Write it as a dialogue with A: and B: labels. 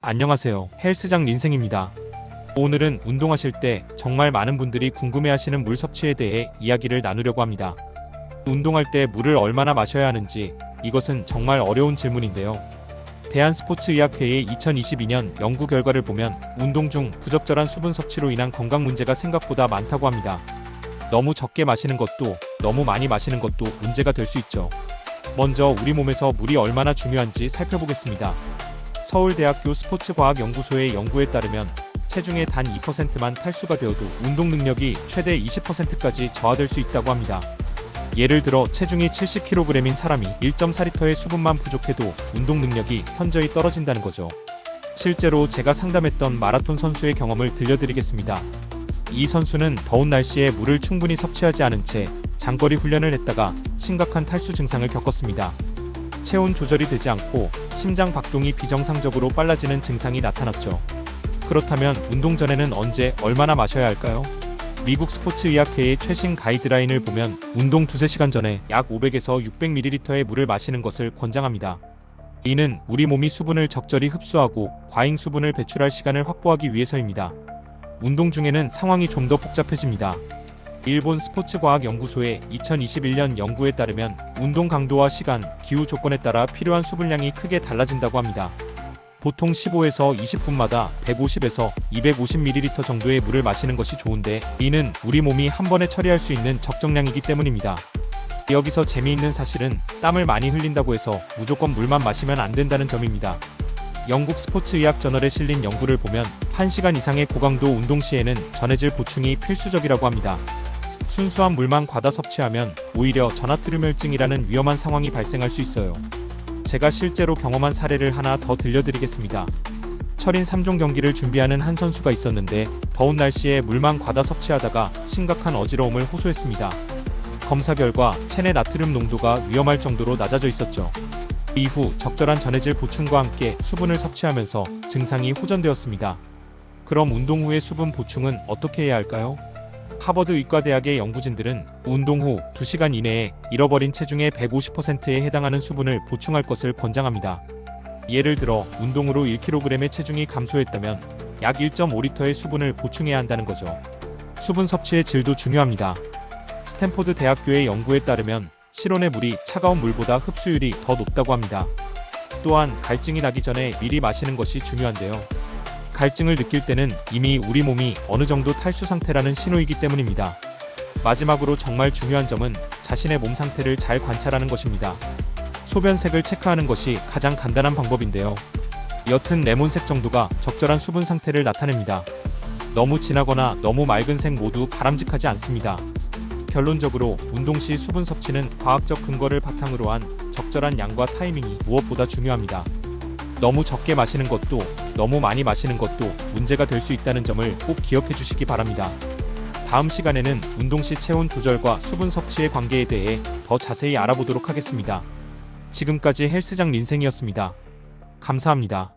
A: 안녕하세요. 헬스장 린생입니다. 오늘은 운동하실 때 정말 많은 분들이 궁금해하시는 물 섭취에 대해 이야기를 나누려고 합니다. 운동할 때 물을 얼마나 마셔야 하는지, 이것은 정말 어려운 질문인데요. 대한스포츠의학회의 2022년 연구 결과를 보면 운동 중 부적절한 수분 섭취로 인한 건강 문제가 생각보다 많다고 합니다. 너무 적게 마시는 것도 너무 많이 마시는 것도 문제가 될 수 있죠. 먼저 우리 몸에서 물이 얼마나 중요한지 살펴보겠습니다. 서울대학교 스포츠과학연구소의 연구에 따르면 체중의 단 2%만 탈수가 되어도 운동 능력이 최대 20%까지 저하될 수 있다고 합니다. 예를 들어 체중이 70kg인 사람이 1.4리터의 수분만 부족해도 운동 능력이 현저히 떨어진다는 거죠. 실제로 제가 상담했던 마라톤 선수의 경험을 들려드리겠습니다. 이 선수는 더운 날씨에 물을 충분히 섭취하지 않은 채 장거리 훈련을 했다가 심각한 탈수 증상을 겪었습니다. 체온 조절이 되지 않고 심장 박동이 비정상적으로 빨라지는 증상이 나타났죠. 그렇다면 운동 전에는 언제 얼마나 마셔야 할까요? 미국 스포츠의학회의 최신 가이드라인을 보면 운동 2-3시간 전에 약 500에서 600ml의 물을 마시는 것을 권장합니다. 이는 우리 몸이 수분을 적절히 흡수하고 과잉 수분을 배출할 시간을 확보하기 위해서입니다. 운동 중에는 상황이 좀 더 복잡해집니다. 일본 스포츠과학연구소의 2021년 연구에 따르면 운동 강도와 시간, 기후 조건에 따라 필요한 수분량이 크게 달라진다고 합니다. 보통 15에서 20분마다 150에서 250ml 정도의 물을 마시는 것이 좋은데, 이는 우리 몸이 한 번에 처리할 수 있는 적정량이기 때문입니다. 여기서 재미있는 사실은 땀을 많이 흘린다고 해서 무조건 물만 마시면 안 된다는 점입니다. 영국 스포츠의학 저널에 실린 연구를 보면 1시간 이상의 고강도 운동 시에는 전해질 보충이 필수적이라고 합니다. 순수한 물만 과다 섭취하면 오히려 전하트륨혈증이라는 위험한 상황이 발생할 수 있어요. 제가 실제로 경험한 사례를 하나 더 들려드리겠습니다. 철인 3종 경기를 준비하는 한 선수가 있었는데 더운 날씨에 물만 과다 섭취하다가 심각한 어지러움을 호소했습니다. 검사 결과 체내 나트륨 농도가 위험할 정도로 낮아져 있었죠. 이후 적절한 전해질 보충과 함께 수분을 섭취하면서 증상이 호전되었습니다. 그럼 운동 후의 수분 보충은 어떻게 해야 할까요? 하버드 의과대학의 연구진들은 운동 후 2시간 이내에 잃어버린 체중의 150%에 해당하는 수분을 보충할 것을 권장합니다. 예를 들어 운동 후로 1kg의 체중이 감소했다면 약 1.5리터의 수분을 보충해야 한다는 거죠. 수분 섭취의 질도 중요합니다. 스탠포드 대학교의 연구에 따르면 실온의 물이 차가운 물보다 흡수율이 더 높다고 합니다. 또한 갈증이 나기 전에 미리 마시는 것이 중요한데요. 갈증을 느낄 때는 이미 우리 몸이 어느 정도 탈수 상태라는 신호이기 때문입니다. 마지막으로 정말 중요한 점은 자신의 몸 상태를 잘 관찰하는 것입니다. 소변색을 체크하는 것이 가장 간단한 방법인데요. 옅은 레몬색 정도가 적절한 수분 상태를 나타냅니다. 너무 진하거나 너무 맑은 색 모두 바람직하지 않습니다. 결론적으로 운동 시 수분 섭취는 과학적 근거를 바탕으로 한 적절한 양과 타이밍이 무엇보다 중요합니다. 너무 적게 마시는 것도 너무 많이 마시는 것도 문제가 될 수 있다는 점을 꼭 기억해 주시기 바랍니다. 다음 시간에는 운동 시 체온 조절과 수분 섭취의 관계에 대해 더 자세히 알아보도록 하겠습니다. 지금까지 헬스장 린생이었습니다. 감사합니다.